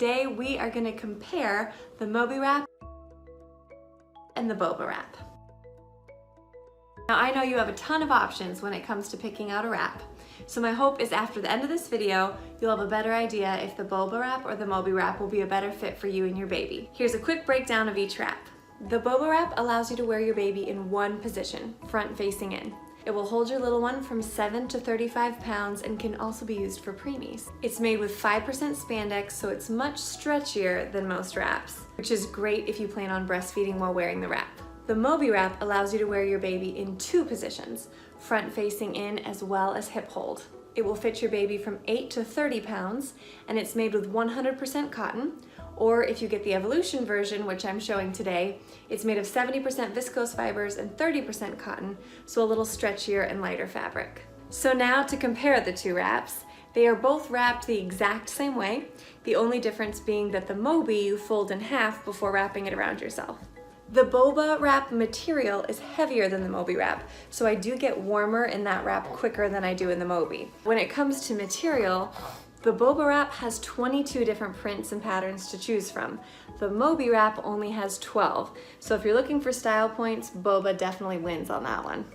today we are going to compare the Moby Wrap and the Boba Wrap. Now I know you have a ton of options when it comes to picking out a wrap, so my hope is after the end of this video, you'll have a better idea if the Boba Wrap or the Moby Wrap will be a better fit for you and your baby. Here's a quick breakdown of each wrap. The Boba Wrap allows you to wear your baby in one position, front facing in. It will hold your little one from 7 to 35 pounds and can also be used for preemies. It's made with 5% spandex, so it's much stretchier than most wraps, which is great if you plan on breastfeeding while wearing the wrap. The Moby Wrap allows you to wear your baby in two positions, front facing in as well as hip hold. It will fit your baby from 8 to 30 pounds, and it's made with 100% cotton, or if you get the Evolution version, which I'm showing today, it's made of 70% viscose fibers and 30% cotton, so a little stretchier and lighter fabric. So now to compare the two wraps, they are both wrapped the exact same way, the only difference being that the Moby you fold in half before wrapping it around yourself. The Boba Wrap material is heavier than the Moby Wrap, so I do get warmer in that wrap quicker than I do in the Moby. When it comes to material, the Boba Wrap has 22 different prints and patterns to choose from. The Moby Wrap only has 12, so if you're looking for style points, Boba definitely wins on that one.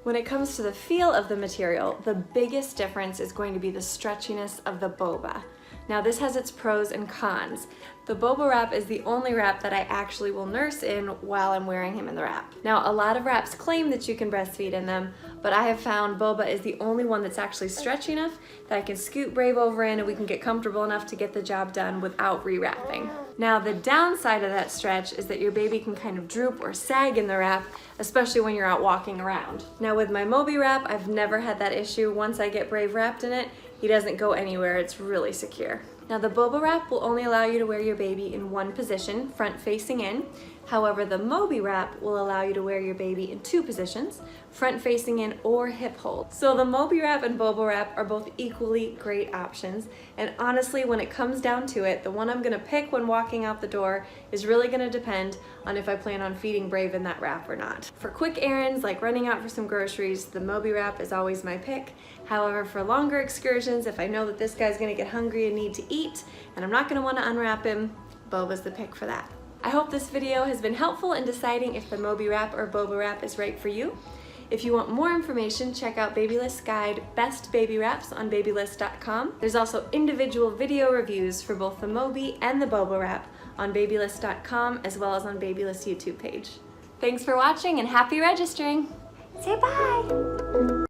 When it comes to the feel of the material, the biggest difference is going to be the stretchiness of the Boba. Now this has its pros and cons. The Boba Wrap is the only wrap that I actually will nurse in while I'm wearing him in the wrap. Now a lot of wraps claim that you can breastfeed in them, but I have found Boba is the only one that's actually stretchy enough that I can scoot Brave over in and we can get comfortable enough to get the job done without rewrapping. Now the downside of that stretch is that your baby can kind of droop or sag in the wrap, especially when you're out walking around. Now with my Moby Wrap, I've never had that issue. Once I get Brave wrapped in it, he doesn't go anywhere, it's really secure. Now the Boba Wrap will only allow you to wear your baby in one position, front facing in. However, the Moby Wrap will allow you to wear your baby in two positions, front facing in or hip hold. So the Moby Wrap and Boba Wrap are both equally great options. And honestly, when it comes down to it, the one I'm gonna pick when walking out the door is really gonna depend on if I plan on feeding Brave in that wrap or not. For quick errands like running out for some groceries, the Moby Wrap is always my pick. However, for longer excursions, if I know that this guy's gonna get hungry and need to eat, and I'm not gonna wanna unwrap him, Boba's the pick for that. I hope this video has been helpful in deciding if the Moby Wrap or Boba Wrap is right for you. If you want more information, check out Babylist's guide, Best Baby Wraps on babylist.com. There's also individual video reviews for both the Moby and the Boba Wrap on babylist.com as well as on Babylist's YouTube page. Thanks for watching and happy registering. Say bye.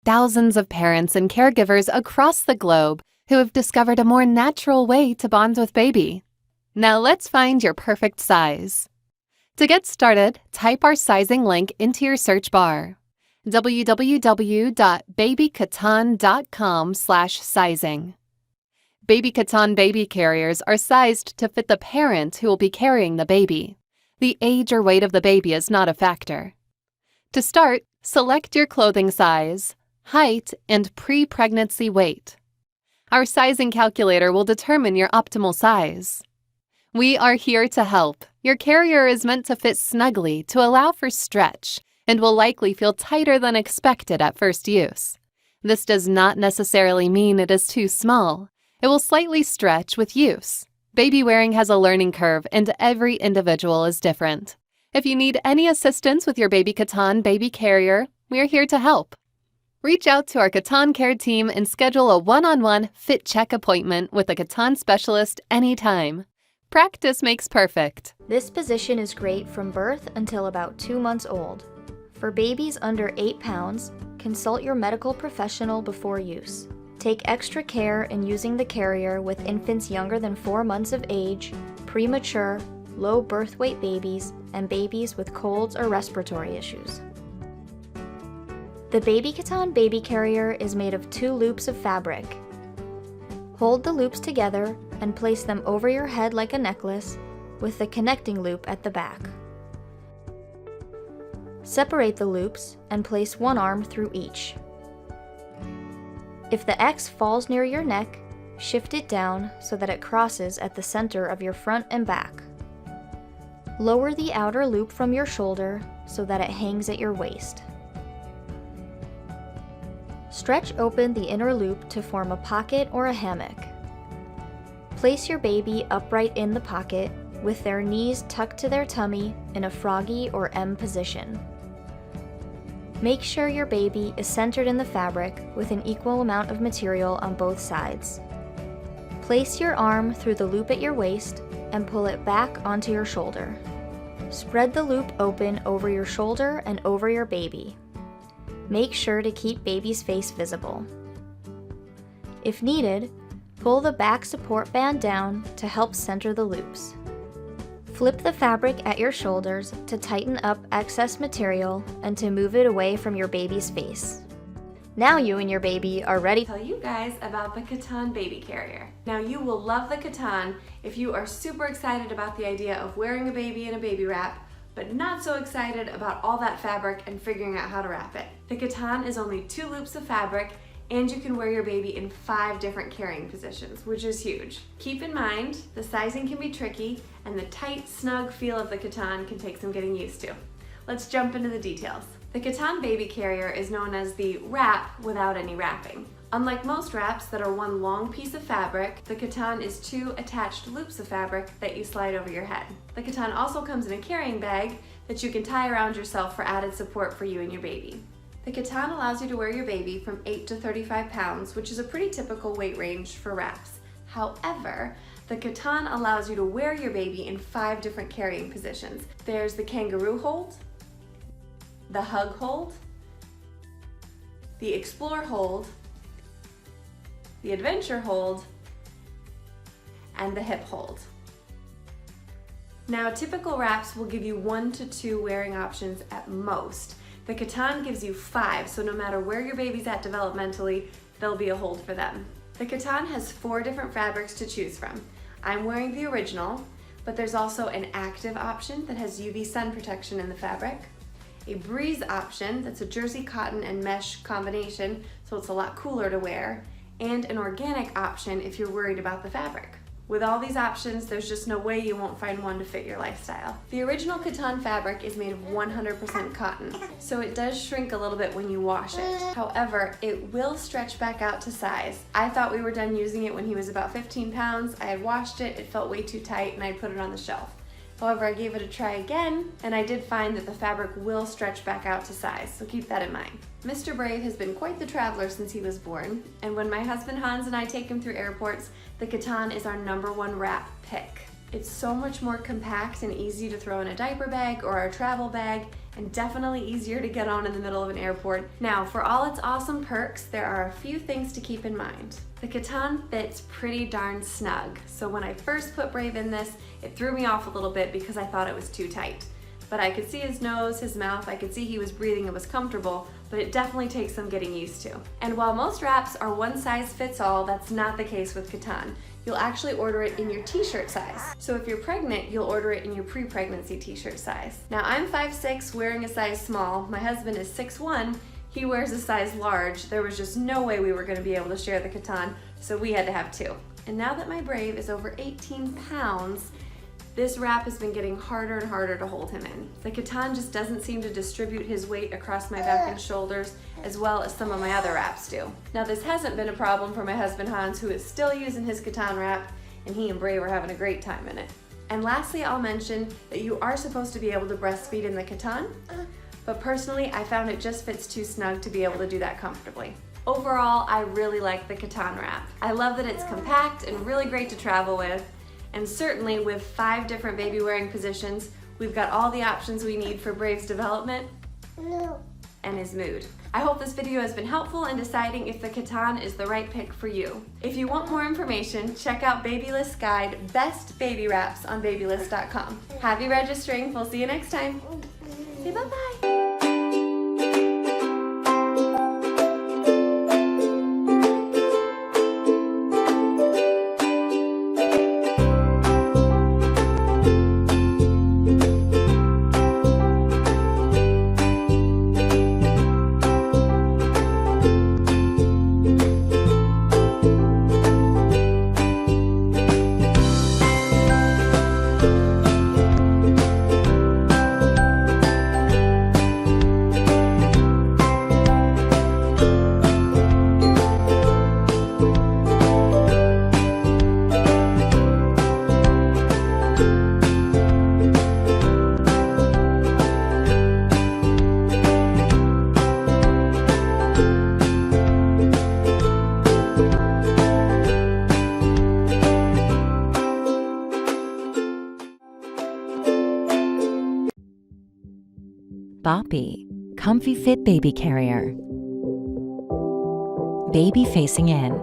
thousands of parents and caregivers across the globe who have discovered a more natural way to bond with baby. Now let's find your perfect size. To get started, type our sizing link into your search bar: www.babykatan.com/sizing. Baby Katan baby carriers are sized to fit the parent who will be carrying the baby. The age or weight of the baby is not a factor. To start, select your clothing size, height, and pre-pregnancy weight. Our sizing calculator will determine your optimal size. We are here to help. Your carrier is meant to fit snugly to allow for stretch and will likely feel tighter than expected at first use. This does not necessarily mean it is too small. It will slightly stretch with use. Babywearing has a learning curve and every individual is different. If you need any assistance with your Baby Katan baby carrier, we are here to help. Reach out to our Katan Care team and schedule a one-on-one fit check appointment with a Katan specialist anytime. Practice makes perfect. This position is great from birth until about 2 months old. For babies under 8 pounds, consult your medical professional before use. Take extra care in using the carrier with infants younger than 4 months of age, premature, low birth weight babies, and babies with colds or respiratory issues. The Baby Katan baby carrier is made of 2 loops of fabric. Hold the loops together and place them over your head like a necklace with the connecting loop at the back. Separate the loops and place one arm through each. If the X falls near your neck, shift it down so that it crosses at the center of your front and back. Lower the outer loop from your shoulder so that it hangs at your waist. Stretch open the inner loop to form a pocket or a hammock. Place your baby upright in the pocket with their knees tucked to their tummy in a froggy or M position. Make sure your baby is centered in the fabric with an equal amount of material on both sides. Place your arm through the loop at your waist and pull it back onto your shoulder. Spread the loop open over your shoulder and over your baby. Make sure to keep baby's face visible. If needed, pull the back support band down to help center the loops. Flip the fabric at your shoulders to tighten up excess material and to move it away from your baby's face. Now you and your baby are ready Tell you guys about the Katan baby carrier. Now you will love the Katan if you are super excited about the idea of wearing a baby in a baby wrap, but not so excited about all that fabric and figuring out how to wrap it. The Katan is only 2 loops of fabric, and you can wear your baby in 5 different carrying positions, which is huge. Keep in mind, the sizing can be tricky, and the tight, snug feel of the Katan can take some getting used to. Let's jump into the details. The Katan baby carrier is known as the wrap without any wrapping. Unlike most wraps that are one long piece of fabric, the Katan is 2 attached loops of fabric that you slide over your head. The Katan also comes in a carrying bag that you can tie around yourself for added support for you and your baby. The Katan allows you to wear your baby from 8 to 35 pounds, which is a pretty typical weight range for wraps. However, the Katan allows you to wear your baby in 5 different carrying positions. There's the kangaroo hold, the hug hold, the explore hold, the adventure hold, and the hip hold. Now, typical wraps will give you 1 to 2 wearing options at most. The Katan gives you 5, so no matter where your baby's at developmentally, there'll be a hold for them. The Katan has 4 different fabrics to choose from. I'm wearing the original, but there's also an active option that has UV sun protection in the fabric, a breeze option that's a jersey cotton and mesh combination, so it's a lot cooler to wear, and an organic option if you're worried about the fabric. With all these options, there's just no way you won't find one to fit your lifestyle. The original Katan fabric is made of 100% cotton, so it does shrink a little bit when you wash it. However, it will stretch back out to size. I thought we were done using it when he was about 15 pounds. I had washed it, it felt way too tight, and I put it on the shelf. However, I gave it a try again, and I did find that the fabric will stretch back out to size, so keep that in mind. Mr. Brave has been quite the traveler since he was born, and when my husband Hans and I take him through airports, the Katan is our #1 wrap pick. It's so much more compact and easy to throw in a diaper bag or our travel bag, and definitely easier to get on in the middle of an airport. Now, for all its awesome perks, there are a few things to keep in mind. The Katan fits pretty darn snug, so when I first put Brave in this, it threw me off a little bit because I thought it was too tight. But I could see his nose, his mouth, I could see he was breathing and was comfortable, but it definitely takes some getting used to. And while most wraps are one size fits all, that's not the case with Katan. You'll actually order it in your t-shirt size. So if you're pregnant, you'll order it in your pre-pregnancy t-shirt size. Now I'm 5'6", wearing a size small. My husband is 6'1", he wears a size large. There was just no way we were gonna be able to share the Katan, so we had to have two. And now that my Brave is over 18 pounds, this wrap has been getting harder and harder to hold him in. The Katan just doesn't seem to distribute his weight across my back and shoulders as well as some of my other wraps do. Now this hasn't been a problem for my husband Hans, who is still using his Katan wrap, and he and Brave are having a great time in it. And lastly, I'll mention that you are supposed to be able to breastfeed in the Katan, but personally I found it just fits too snug to be able to do that comfortably. Overall, I really like the Katan wrap. I love that it's compact and really great to travel with. And certainly with 5 different baby wearing positions, we've got all the options we need for Brave's development and his mood. I hope this video has been helpful in deciding if the Katan is the right pick for you. If you want more information, check out Babylist's guide, Best Baby Wraps on babylist.com. Happy registering, we'll see you next time. Say bye-bye. Boppy, Comfy Fit Baby Carrier. Baby facing in.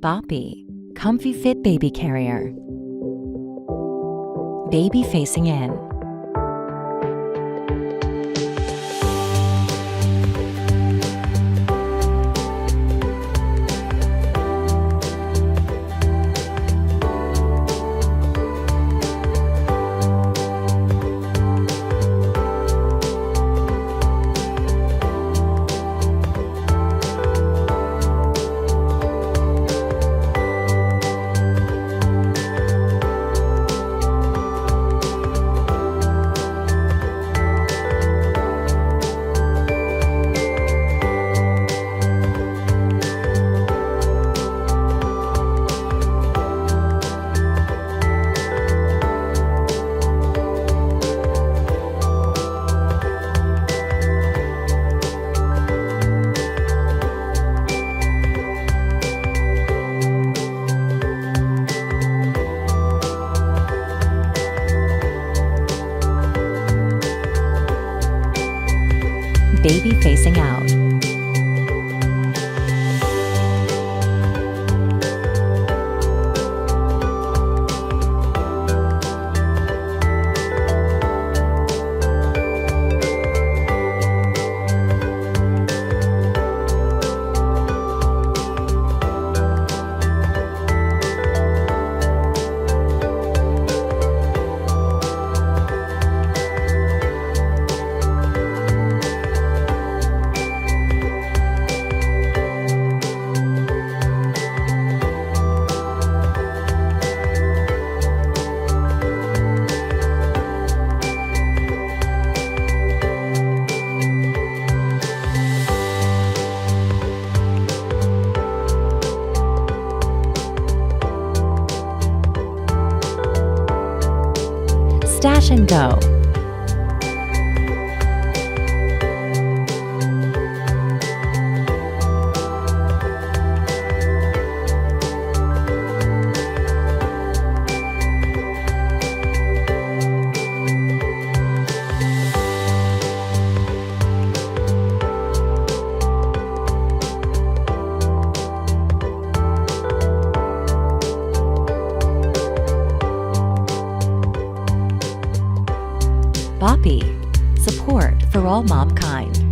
Boppy, Comfy Fit Baby Carrier. Baby facing in. Baby facing out. Stash and go. Boppy, support for all mom kind.